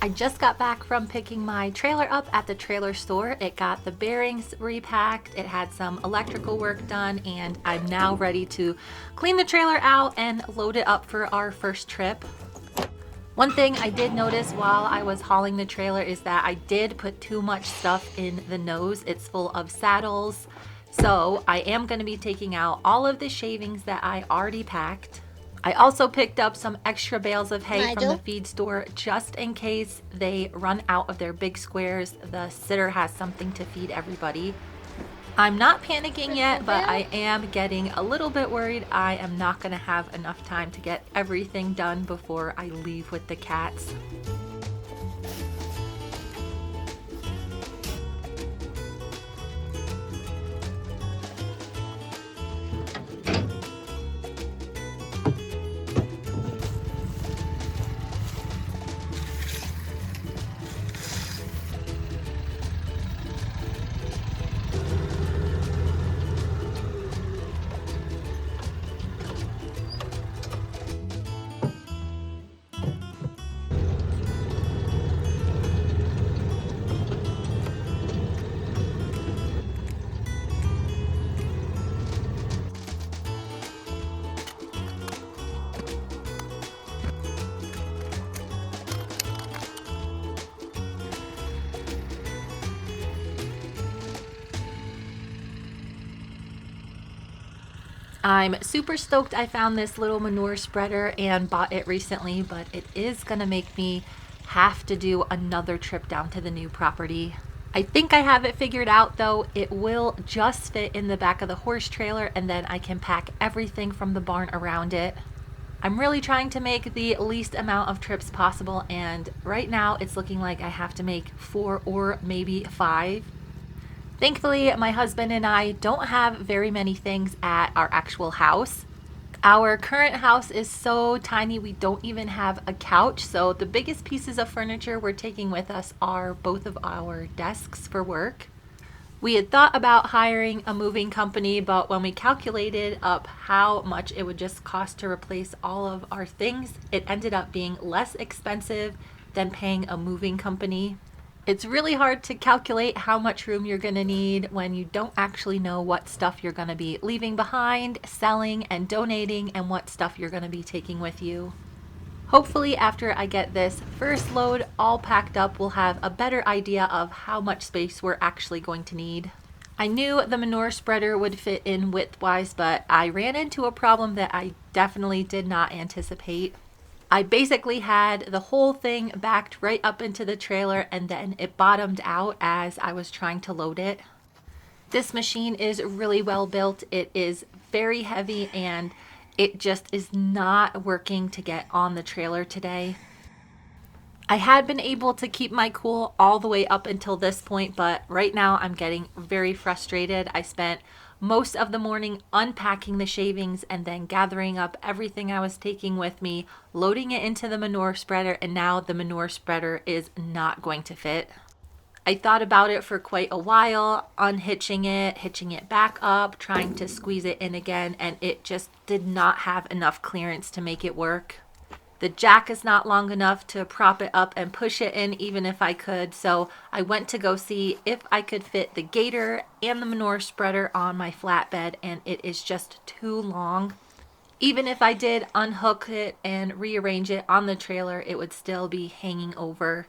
I just got back from picking my trailer up at the trailer store. It got the bearings repacked, it had some electrical work done, and I'm now ready to clean the trailer out and load it up for our first trip. One thing I did notice while I was hauling the trailer is that I did put too much stuff in the nose. It's full of saddles. So I am going to be taking out all of the shavings that I already packed. I also picked up some extra bales of hay from the feed store just in case they run out of their big squares. The sitter has something to feed everybody. I'm not panicking yet, but I am getting a little bit worried. I am not going to have enough time to get everything done before I leave with the cats. I'm super stoked I found this little manure spreader and bought it recently, but it is gonna make me have to do another trip down to the new property. I think I have it figured out though. It will just fit in the back of the horse trailer and then I can pack everything from the barn around it. I'm really trying to make the least amount of trips possible, and right now it's looking like I have to make 4 or maybe 5. Thankfully, my husband and I don't have very many things at our actual house. Our current house is so tiny we don't even have a couch, so the biggest pieces of furniture we're taking with us are both of our desks for work. We had thought about hiring a moving company, but when we calculated up how much it would just cost to replace all of our things, it ended up being less expensive than paying a moving company. It's really hard to calculate how much room you're going to need when you don't actually know what stuff you're going to be leaving behind, selling, and donating, and what stuff you're going to be taking with you. Hopefully, after I get this first load all packed up, we'll have a better idea of how much space we're actually going to need. I knew the manure spreader would fit in width-wise, but I ran into a problem that I definitely did not anticipate. I basically had the whole thing backed right up into the trailer and then it bottomed out as I was trying to load it. This machine is really well built. It is very heavy and it just is not working to get on the trailer today. I had been able to keep my cool all the way up until this point, but right now I'm getting very frustrated. I spent most of the morning unpacking the shavings and then gathering up everything I was taking with me, loading it into the manure spreader, and now the manure spreader is not going to fit. I thought about it for quite a while, unhitching it, hitching it back up, trying to squeeze it in again, and it just did not have enough clearance to make it work. The jack is not long enough to prop it up and push it in even if I could, so I went to go see if I could fit the gator and the manure spreader on my flatbed, and it is just too long. Even if I did unhook it and rearrange it on the trailer, it would still be hanging over.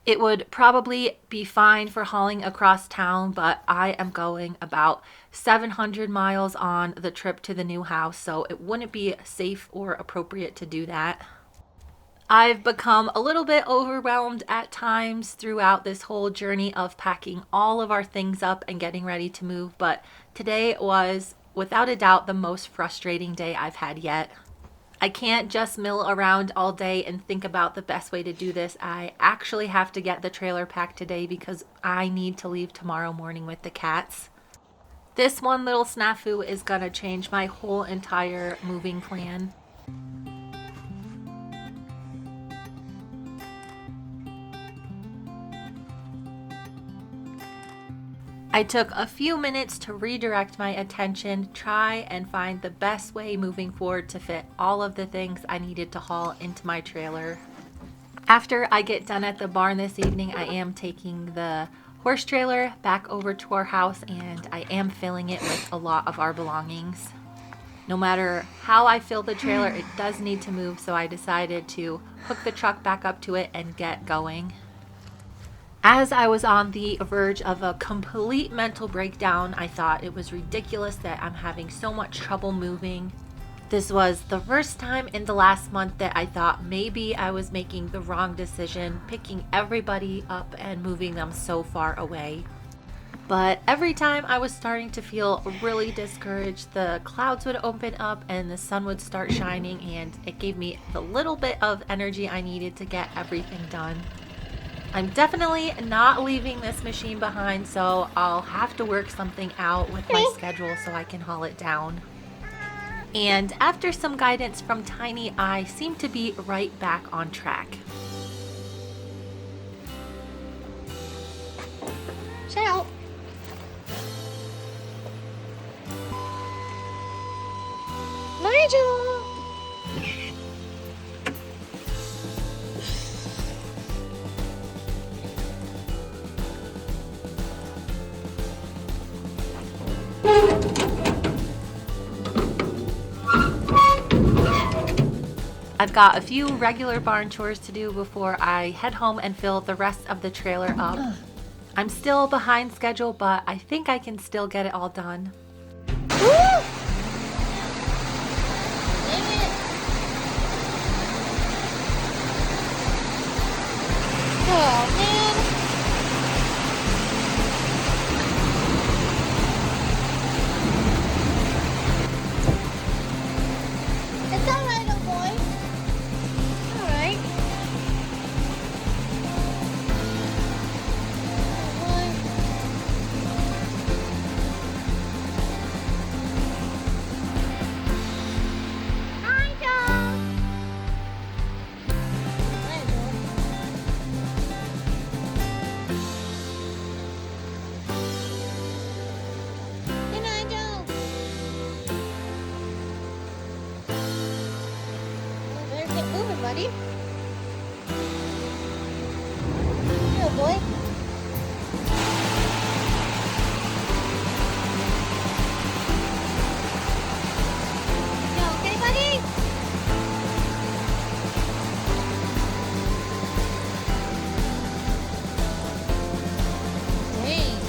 It would probably be fine for hauling across town, but I am going about 700 miles on the trip to the new house, so it wouldn't be safe or appropriate to do that. I've become a little bit overwhelmed at times throughout this whole journey of packing all of our things up and getting ready to move, but today was without a doubt the most frustrating day I've had yet. I can't just mill around all day and think about the best way to do this. I actually have to get the trailer packed today because I need to leave tomorrow morning with the cats. This one little snafu is gonna change my whole entire moving plan. I took a few minutes to redirect my attention, try and find the best way moving forward to fit all of the things I needed to haul into my trailer. After I get done at the barn this evening, I am taking the horse trailer back over to our house and I am filling it with a lot of our belongings. No matter how I fill the trailer, it does need to move, so I decided to hook the truck back up to it and get going. As I was on the verge of a complete mental breakdown, I thought it was ridiculous that I'm having so much trouble moving. This was the first time in the last month that I thought maybe I was making the wrong decision, picking everybody up and moving them so far away. But every time I was starting to feel really discouraged, the clouds would open up and the sun would start shining, and it gave me the little bit of energy I needed to get everything done. I'm definitely not leaving this machine behind, so I'll have to work something out with my schedule so I can haul it down. And after some guidance from Tiny, I seem to be right back on track. Shout. Nigel. I've got a few regular barn chores to do before I head home and fill the rest of the trailer up. I'm still behind schedule, but I think I can still get it all done. Woo! Dang it. Oh, man. It's all right, little boy. All right. Buddy. Here, boy. You okay, buddy? Dang.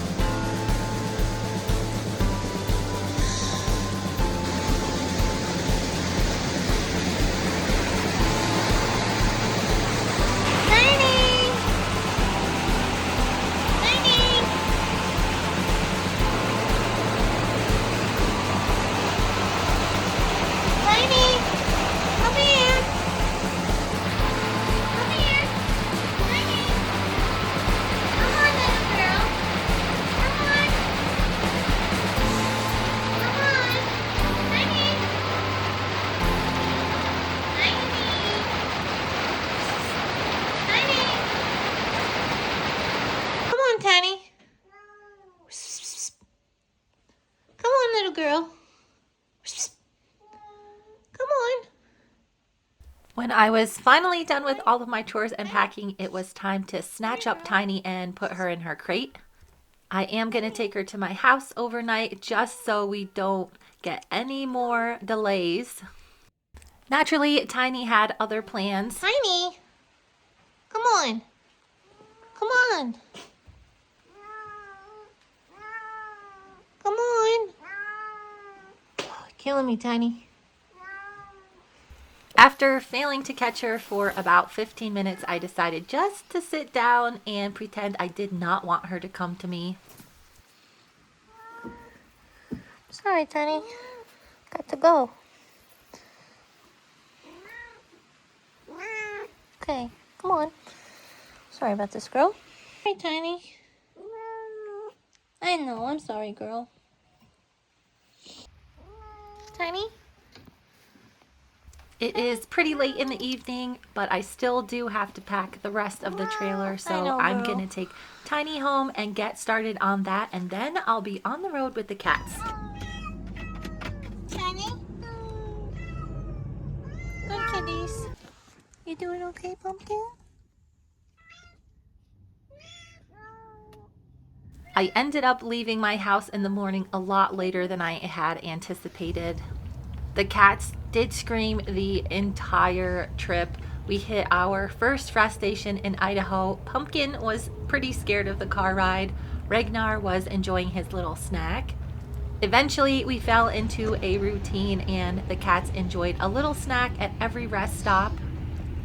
Tiny. Come on, little girl. Come on. When I was finally done with all of my chores and packing, it was time to snatch up Tiny and put her in her crate. I am going to take her to my house overnight just so we don't get any more delays. Naturally, Tiny had other plans. Tiny. Come on. Come on. Come on. Killing me, Tiny. After failing to catch her for about 15 minutes, I decided just to sit down and pretend I did not want her to come to me. Sorry, Tiny. Got to go. Okay, come on. Sorry about this, girl. Hey, Tiny. I know, I'm sorry, girl. Tiny? It is pretty late in the evening, but I still do have to pack the rest of the trailer, so I'm going to take Tiny home and get started on that, and then I'll be on the road with the cats. Tiny? Good kitties. You doing okay, Pumpkin? I ended up leaving my house in the morning a lot later than I had anticipated. The cats did scream the entire trip. We hit our first rest station in Idaho. Pumpkin was pretty scared of the car ride. Ragnar was enjoying his little snack. Eventually, we fell into a routine and the cats enjoyed a little snack at every rest stop.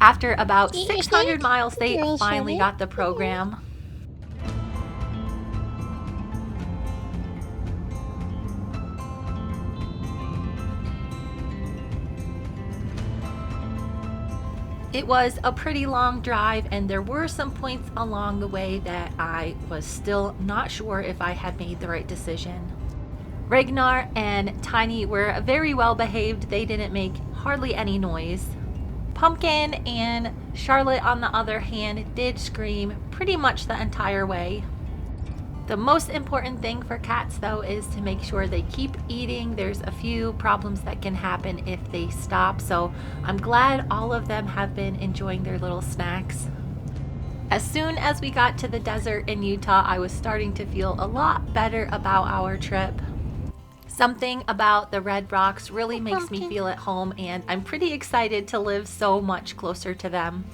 After about Eat your 600 snack? miles, Good they girl, finally Charlotte. got the program. It was a pretty long drive, and there were some points along the way that I was still not sure if I had made the right decision. Ragnar and Tiny were very well behaved. They didn't make hardly any noise. Pumpkin and Charlotte, on the other hand, did scream pretty much the entire way. The most important thing for cats, though, is to make sure they keep eating. There's a few problems that can happen if they stop, so I'm glad all of them have been enjoying their little snacks. As soon as we got to the desert in Utah, I was starting to feel a lot better about our trip. Something about the Red Rocks really makes me feel at home, and I'm pretty excited to live so much closer to them.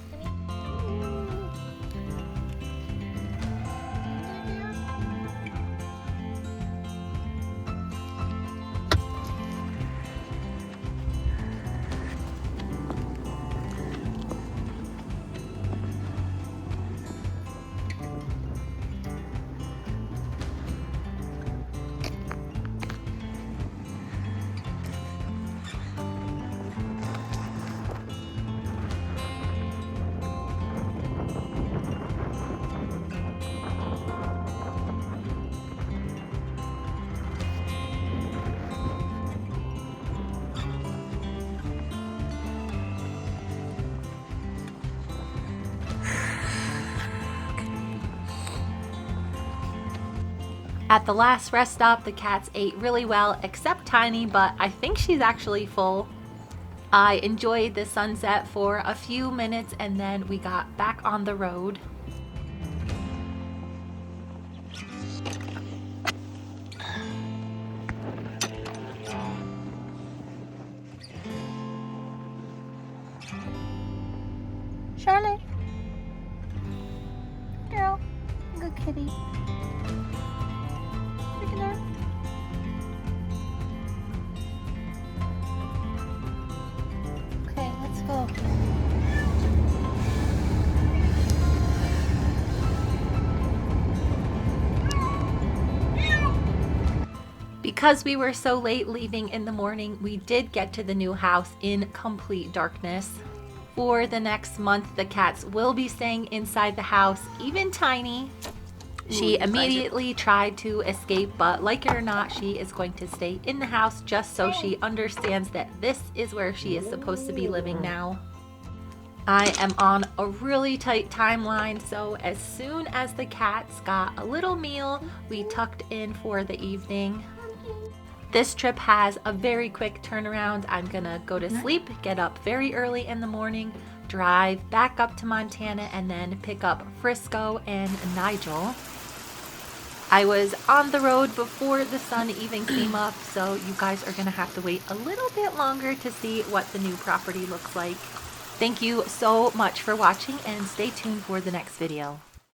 At the last rest stop, the cats ate really well, except Tiny, but I think she's actually full. I enjoyed the sunset for a few minutes and then we got back on the road. Charlotte. Girl. Good kitty. Look at her. Okay, let's go. Because we were so late leaving in the morning, we did get to the new house in complete darkness. For the next month, the cats will be staying inside the house, even Tiny. She immediately tried to escape, but like it or not, she is going to stay in the house just so she understands that this is where she is supposed to be living now. I am on a really tight timeline, so as soon as the cats got a little meal, we tucked in for the evening. This trip has a very quick turnaround. I'm gonna go to sleep, get up very early in the morning, drive back up to Montana, and then pick up Frisco and Nigel. I was on the road before the sun even came up, so you guys are gonna have to wait a little bit longer to see what the new property looks like. Thank you so much for watching and stay tuned for the next video.